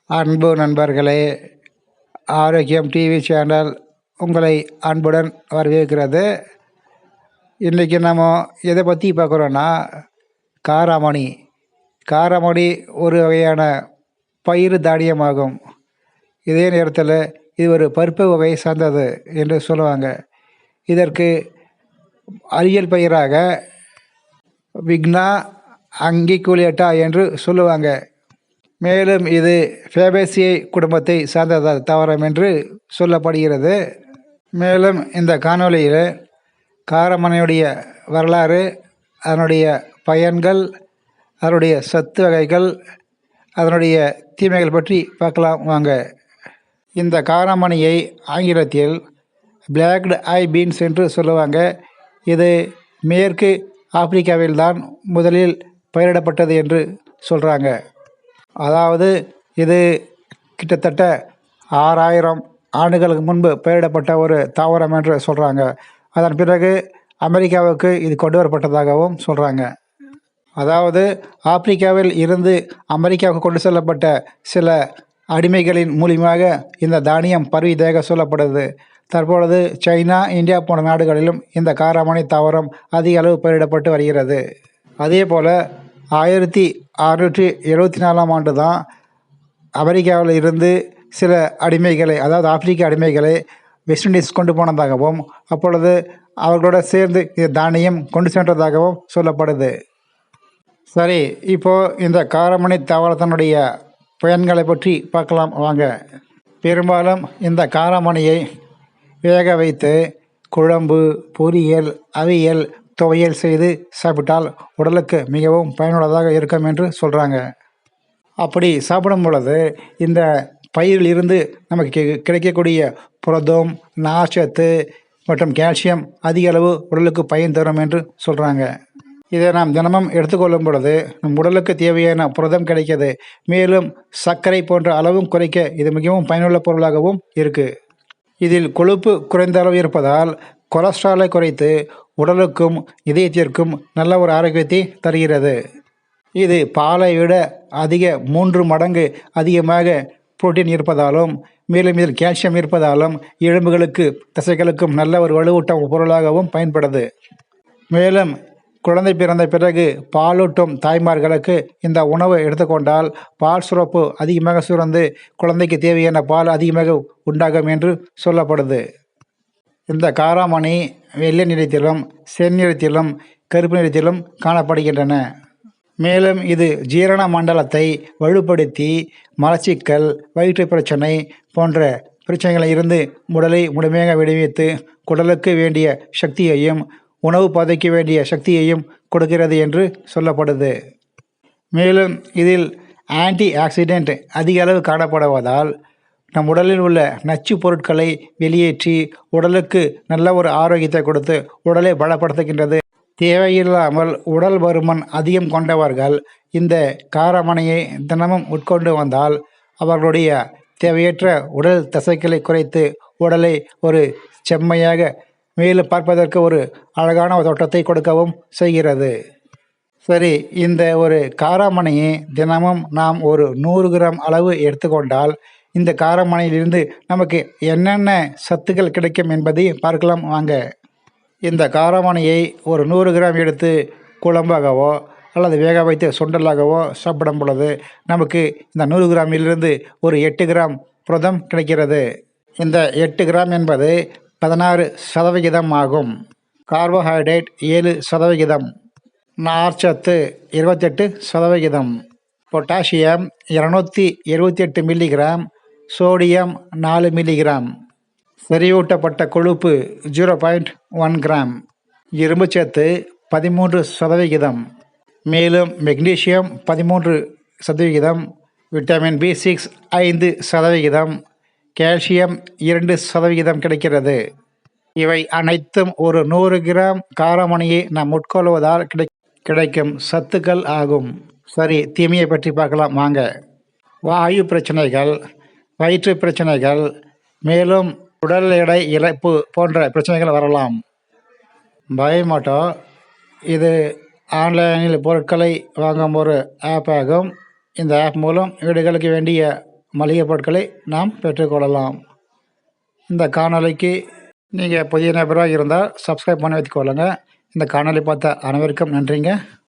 அன்பு நண்பர்களே, ஆரோக்கியம் டிவி சேனல் உங்களை அன்புடன் வரவேற்கிறது. இன்றைக்கி நம்ம எதை பற்றி பார்க்குறோன்னா, காராமணி. காராமணி ஒரு வகையான பயிறு தானியமாகும். இதே நேரத்தில் இது ஒரு பருப்பு வகையை சார்ந்தது என்று சொல்லுவாங்க. இதற்கு அறிவியல் பெயராக விக்னா அங்கிகுலேட்டா என்று சொல்லுவாங்க. மேலும் இது ஃபேபேசியை குடும்பத்தை சார்ந்த தாவரம் என்று சொல்லப்படுகிறது. மேலும் இந்த காணொளியில் காராமணியுடைய வரலாறு, அதனுடைய பயன்கள், அதனுடைய சத்து வகைகள், அதனுடைய தீமைகள் பற்றி பார்க்கலாம் வாங்க. இந்த காராமணியை ஆங்கிலத்தில் பிளாக்டு ஐ பீன்ஸ் என்று சொல்லுவாங்க. இது மேற்கு ஆப்பிரிக்காவில்தான் முதலில் பயிரிடப்பட்டது என்று சொல்கிறாங்க. அதாவது இது கிட்டத்தட்ட 6000 ஆண்டுகளுக்கு முன்பு பயிரிடப்பட்ட ஒரு தாவரம் என்று சொல்கிறாங்க. அதன் பிறகு அமெரிக்காவுக்கு இது கொண்டு வரப்பட்டதாகவும் சொல்கிறாங்க. அதாவது ஆப்பிரிக்காவில் இருந்து அமெரிக்காவுக்கு கொண்டு செல்லப்பட்ட சில அடிமைகளின் மூலியமாக இந்த தானியம் பரவியதாக சொல்லப்படுது. தற்பொழுது சைனா, இந்தியா போன்ற நாடுகளிலும் இந்த காராமணி தாவரம் அதிக அளவு பயிரிடப்பட்டு வருகிறது. அதே போல் 1674 ஆண்டு தான் அமெரிக்காவில் இருந்து சில அடிமைகளை, அதாவது ஆப்பிரிக்க அடிமைகளை வெஸ்ட் இண்டீஸ் கொண்டு போனதாகவும், அப்பொழுது அவர்களோட சேர்ந்து இந்த தானியம் கொண்டு சென்றதாகவும் சொல்லப்படுது. சரி, இப்போது இந்த காராமணி தாவரத்தினுடைய பயன்களை பற்றி பார்க்கலாம் வாங்க. பெரும்பாலும் இந்த காராமணியை வேக வைத்து குழம்பு, பொரியல், அவியல், துவையல் செய்து சாப்பிட்டால் உடலுக்கு மிகவும் பயனுள்ளதாக இருக்கும் என்று சொல்கிறாங்க. அப்படி சாப்பிடும் பொழுது இந்த பயிரில் இருந்து நமக்கு கிடைக்கக்கூடிய புரதம், நார்ச்சத்து மற்றும் கால்சியம் அதிக அளவு உடலுக்கு பயன் தரும் என்று சொல்கிறாங்க. இதை நாம் தினமும் எடுத்துக்கொள்ளும் பொழுது நம் உடலுக்கு தேவையான புரதம் கிடைக்கிறது. மேலும் சர்க்கரை போன்ற அளவும் குறைக்க இது மிகவும் பயனுள்ள பொருளாகவும் இருக்குது. இதில் கொழுப்பு குறைந்த அளவு இருப்பதால் கொலஸ்ட்ராலை குறைத்து உடலுக்கும் இதயத்திற்கும் நல்ல ஒரு ஆரோக்கியத்தை தருகிறது. இது பாலை விட 3 மடங்கு அதிகமாக புரோட்டீன் இருப்பதாலும், மேலும் இதில் கால்சியம் இருப்பதாலும் எலும்புகளுக்கு, தசைகளுக்கும் நல்ல ஒரு வலுவூட்டும் பொருளாகவும் பயன்படுது. மேலும் குழந்தை பிறந்த பிறகு பாலூட்டும் தாய்மார்களுக்கு இந்த உணவை எடுத்துக்கொண்டால் பால் சுரப்பு அதிகமாக சுரந்து குழந்தைக்கு தேவையான பால் அதிகமாக உண்டாகும் என்று சொல்லப்படுது. இந்த காராமணி வெள்ளை நிறத்திலும், செந்நிறத்திலும், கருப்பு நிறத்திலும் காணப்படுகின்றன. மேலும் இது ஜீரண மண்டலத்தை வலுப்படுத்தி மலச்சிக்கல், வயிற்று பிரச்சனை போன்ற பிரச்சனைகளில் இருந்து உடலை முழுமையாக விடுவித்து குடலுக்கு வேண்டிய சக்தியையும், உணவு பாதைக்கு வேண்டிய சக்தியையும் கொடுக்கிறது என்று சொல்லப்படுது. மேலும் இதில் ஆன்டி ஆக்சிடென்ட் அதிக அளவு காணப்படுவதால் நம் உடலில் உள்ள நச்சு பொருட்களை வெளியேற்றி உடலுக்கு நல்ல ஒரு ஆரோக்கியத்தை கொடுத்து உடலை பலப்படுத்துகின்றது. தேவையில்லாமல் உடல் பருமன் அதிகம் கொண்டவர்கள் இந்த காராமணியை தினமும் உட்கொண்டு வந்தால் அவர்களுடைய தேவையற்ற உடல் தசைகளை குறைத்து உடலை ஒரு செம்மையாக, மேலும் பார்ப்பதற்கு ஒரு அழகான ஒரு தோற்றத்தை கொடுக்கவும் செய்கிறது. சரி, இந்த ஒரு காராமணியை தினமும் நாம் ஒரு 100 கிராம் அளவு எடுத்துக்கொண்டால் இந்த காராமணியிலிருந்து நமக்கு என்னென்ன சத்துக்கள் கிடைக்கும் என்பதை பார்க்கலாம் வாங்க. இந்த காராமணியை ஒரு 100 கிராம் எடுத்து குழம்பாகவோ அல்லது வேக வைத்து சுண்டலாகவோ சாப்பிடும் பொழுது நமக்கு இந்த 100 கிராமிலிருந்து ஒரு 8 கிராம் புரதம் கிடைக்கிறது. இந்த 8 கிராம் என்பது 16% ஆகும். கார்போஹைட்ரேட் 7%, நார்ச்சத்து 28%, பொட்டாசியம் 278 மில்லிகிராம், சோடியம் 4 மில்லிகிராம், செறிவூட்டப்பட்ட கொழுப்பு 0.1 கிராம், இரும்புச்சத்து 13%, மேலும் மெக்னீசியம் 13%, விட்டமின் B6 5%, கால்சியம் 2% கிடைக்கிறது. இவை அனைத்தும் ஒரு 100 கிராம் காராமணியை நாம் உட்கொள்வதால் கிடைக்கும் சத்துக்கள் ஆகும். சரி, தீமையை பற்றி பார்க்கலாம் வாங்க. வாயு பிரச்சனைகள், வயிற்று பிரச்சனைகள், மேலும் உடல் எடை இழப்பு போன்ற பிரச்சனைகள் வரலாம். பயமாட்டோ இது ஆன்லைனில் பொருட்களை வாங்கும் ஒரு ஆப் ஆகும். இந்த ஆப் மூலம் வீடுகளுக்கு வேண்டிய மளிகை பொருட்களை நாம் பெற்றுக்கொள்ளலாம். இந்த காணொளிக்கு நீங்கள் புதிய நபராக இருந்தால் சப்ஸ்கிரைப் பண்ணி வைத்துக்கொள்ளுங்க. இந்த காணொளி பார்த்த அனைவருக்கும் நன்றிங்க.